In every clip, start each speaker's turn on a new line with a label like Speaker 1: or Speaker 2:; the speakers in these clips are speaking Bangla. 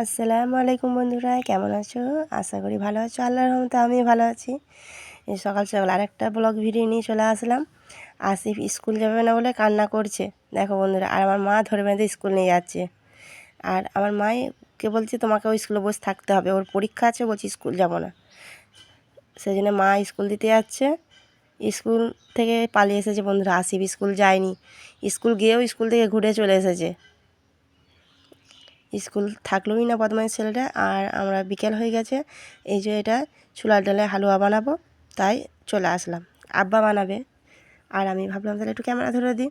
Speaker 1: আসসালামু আলাইকুম বন্ধুরা, কেমন আছো? আশা করি ভালো আছো। আল্লাহর রহমতে আমি ভালো আছি। এই সকাল সকাল আরেকটা ব্লগ ভিডিও নিয়ে চলে আসলাম। আসিফ স্কুল যাবে না বলে কান্না করছে, দেখো বন্ধুরা। আর আমার মা ধরে বেঁধে স্কুল নিয়ে যাচ্ছে। আর আমার মাকে বলছে তোমাকে ওই স্কুলে বসে থাকতে হবে, ওর পরীক্ষা আছে, বলছি স্কুল যাব না। সেই জন্য মা স্কুল দিতে যাচ্ছে। স্কুল থেকে পালিয়ে এসেছে বন্ধুরা, আসিফ স্কুল যায়নি। স্কুল গিয়েও স্কুল থেকে ঘুরে চলে এসেছে। স্কুল থাকলোই না বদমাইশ ছেলেটা। আর আমরা বিকেল হয়ে গেছে, এই যে এটা ছোলার ডালে হালুয়া বানাবো, তাই চলে আসলাম। আব্বা বানাবে আর আমি ভাবলাম তাহলে একটু ক্যামেরা ধরে দিই।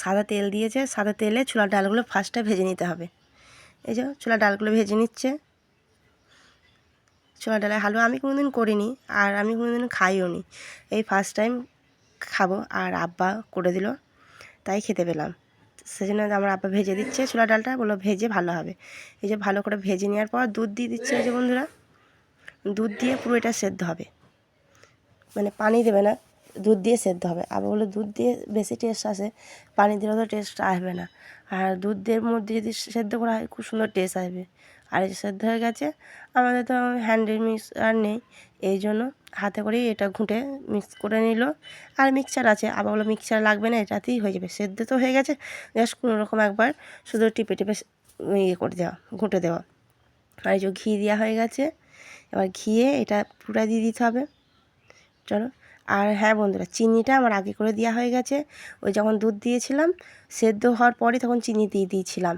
Speaker 1: সাদা তেল দিয়েছে, সাদা তেলে ছোলার ডালগুলো ফার্স্টে ভেজে নিতে হবে। এই যে ছোলার ডালগুলো ভেজে নিচ্ছে। ছোলার ডালের হালুয়া আমি কোনোদিন করিনি, আর আমি কোনোদিন খাইও নি, এই ফার্স্ট টাইম খাবো। আর আব্বা করে দিল, তাই খেতে পেলাম। সেজন্য আমার আব্বা ভেজে দিচ্ছে ছোলা ডালটা, বললো ভেজে ভালো হবে। এই যে ভালো করে ভেজে নেওয়ার পর দুধ দিয়ে দিচ্ছে। এই যে বন্ধুরা, দুধ দিয়ে পুরো এটা সেদ্ধ হবে, মানে পানি দেবে না, দুধ দিয়ে সেদ্ধ হবে। আবার বললো দুধ দিয়ে বেশি টেস্ট আসে, পানি দিলেও তো টেস্ট আসবে না। আর দুধের মধ্যে যদি সেদ্ধ করা হয় খুব সুন্দর টেস্ট আসবে। আর এই যে সেদ্ধ হয়ে গেছে, আমাদের তো হ্যান্ডের মিক্সার নেই, এই জন্য হাতে করেই এটা ঘুঁটে মিক্স করে নিল। আর মিক্সচার আছে, আবার বললো মিক্সচার লাগবে না, এটাতেই হয়ে যাবে। সেদ্ধ তো হয়ে গেছে, জাস্ট কোনোরকম একবার শুধু টিপে টিপে ইয়ে করে দেওয়া, ঘুঁটে দেওয়া। আর এই যে ঘি দেওয়া হয়ে গেছে, এবার ঘিয়ে এটা পুরো দিয়ে দিতে হবে। চলো। আর হ্যাঁ বন্ধুরা, চিনিটা আমার আগে করে দেওয়া হয়ে গেছে। ওই যখন দুধ দিয়েছিলাম সেদ্ধ হওয়ার পরে তখন চিনি দিয়ে দিয়েছিলাম,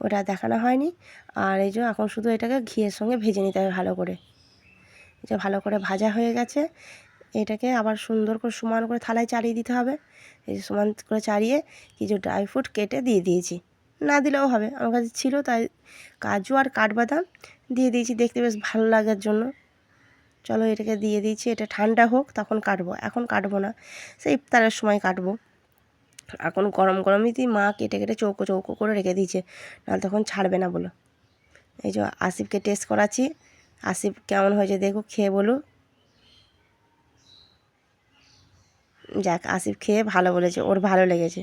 Speaker 1: ওটা দেখানো হয়নি। আর এই যে এখন শুধু এটাকে ঘিয়ের সঙ্গে ভেজে নিতে হবে ভালো করে। যে ভালো করে ভাজা হয়ে গেছে, এটাকে আবার সুন্দর করে সমান করে থালায় চাড়িয়ে দিতে হবে। এই যে সমান করে চাড়িয়ে কিছু ড্রাই ফ্রুট কেটে দিয়ে দিয়েছি, না দিলেও হবে, আমার কাছে ছিল তাই কাজু আর কাঠবাদাম দিয়ে দিয়েছি, দেখতে বেশ ভালো লাগার জন্য। চলো এটাকে দিয়ে দিয়েছি, এটা ঠান্ডা হোক তখন কাটবো, এখন কাটবো না, সেই ইফতারের সময় কাটবো। এখন গরম গরমই মা কেটে কেটে চৌকো চৌকো করে রেখে দিয়েছে, নাহলে তখন ছাড়বে না বলো। এই যে আসিফকে টেস্ট করাচ্ছি, আসিফ কেমন হয়েছে দেখো, খেয়ে বলুক। যাক, আসিফ খেয়ে ভালো বলেছে, ওর ভালো লেগেছে।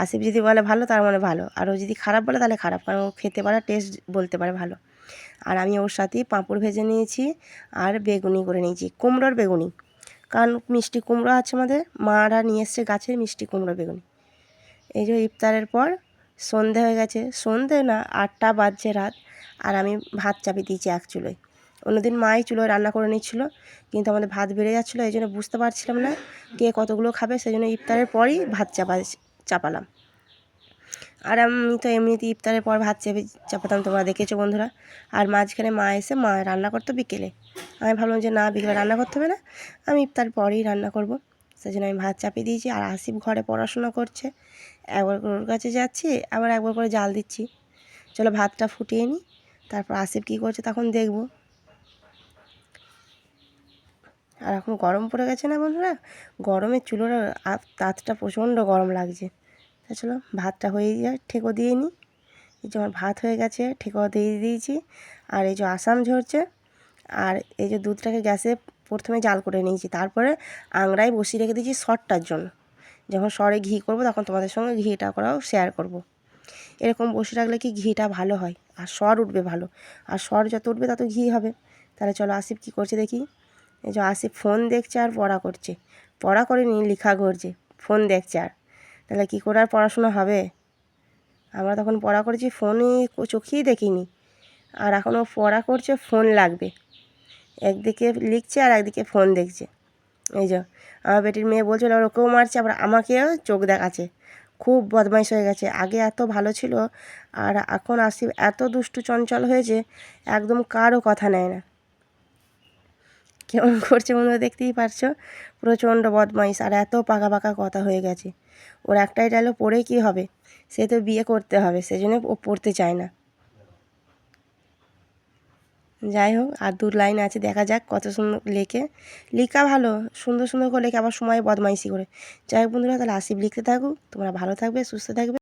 Speaker 1: আসিফ যদি বলে ভালো তার মানে ভালো, আর ও যদি খারাপ বলে তাহলে খারাপ, কারণ ও খেতে পারে, টেস্ট বলতে পারে ভালো। আর আমি ওর সাথেই পাঁপড় ভেজে নিয়েছি আর বেগুনি করে নিয়েছি, কুমড়োর বেগুনি, কারণ মিষ্টি কুমড়ো আছে আমাদের, মারা নিয়ে এসছে গাছের মিষ্টি কুমড়ো বেগুনি। এই যে ইফতারের পর সন্ধে হয়ে গেছে, সন্ধে না 8টা বাজছে রাত, আর আমি ভাত চাপিয়ে দিয়েছি এক চুলোয়। অন্যদিন মাই চুলোয় রান্না করে নিচ্ছিলো, কিন্তু আমাদের ভাত বেড়ে যাচ্ছিলো, এই জন্য বুঝতে পারছিলাম না কে কতগুলো খাবে, সেই জন্য ইফতারের পরই ভাত চাপালাম। আর আমি তো এমনিতেই ইফতারের পর ভাত চাপাতাম, তোমরা দেখেছো বন্ধুরা। আর মাঝখানে মা এসে রান্না করতো বিকেলে, আমি ভাবলাম যে না, বিকেলে রান্না করতে হবে না, আমি ইফতার পরেই রান্না করব, সেই জন্য আমি ভাত চাপিয়ে দিয়েছি। আর আসিফ ঘরে পড়াশোনা করছে, একবার ওর কাছে যাচ্ছি, আবার একবার করে জাল দিচ্ছি। চলো ভাতটা ফুটিয়ে নিই, তারপর আসিফ কী করছে তখন দেখব। আর এখন গরম পড়ে গেছে না বন্ধুরা, গরমে চুলোর তাতটা প্রচণ্ড গরম লাগছে। তা চলো ভাতটা হয়ে যায়, ঠেকো দিয়ে নিই। এই যে আমার ভাত হয়ে গেছে, ঠেকো দিয়ে দিয়েছি। আর এই যে আসাম ঝরছে, আর এই যে দুধটাকে গ্যাসে প্রথমে জাল করে নিয়েছি, তারপরে আংড়ায় বসিয়ে রেখে দিয়েছি সরটার জন্য। যখন সরে ঘি করব তখন তোমাদের সঙ্গে ঘিটা করাও শেয়ার করব। এরকম বসে রাখলে কি ঘিটা ভালো হয়, আর সর উঠবে ভালো, আর সর যত উঠবে তত ঘি হবে। তাহলে চলো আসিফ কী করছে দেখি। এই যে আসিফ ফোন দেখছে আর পড়া করছে, পড়া করেনি, লেখা করছে, ফোন দেখছে। আর তাহলে কী করে আর পড়াশোনা হবে, আমরা তখন পড়া করেছি ফোনে চোখেই দেখিনি, আর এখনও পড়া করছে, ফোন লাগবে। একদিকে লিখছে আর একদিকে ফোন দেখছে। এই যে আমার বেটির মেয়ে বলছিল ওকেও মারছে, আবার আমাকেও চোখ দেখাচ্ছে, খুব বদমাইশ হয়ে গেছে। আগে এত ভালো ছিল, আর এখন আসিফ এত দুষ্টু চঞ্চল হয়েছে, একদম কারও কথা নেয় না। কেমন করছে বন্ধুরা দেখতেই পারছো, প্রচণ্ড বদমাইশ, আর এত পাকা পাকা কথা হয়ে গেছে। ওর একটাই ডায়লগ, পড়ে কী হবে, সে তো বিয়ে করতে হবে, সেজন্য ও পড়তে চায় না। যাই হোক, আর 2 লাইন আছে, দেখা যাক কত সুন্দর লেখে। লেখা ভালো, সুন্দর সুন্দর করে লেখে, আবার সময় বদমাইশি করে। যাই হোক বন্ধুরা, তাহলে আসিফ লিখতে থাকুক, তোমরা ভালো থাকবে, সুস্থ থাকবে।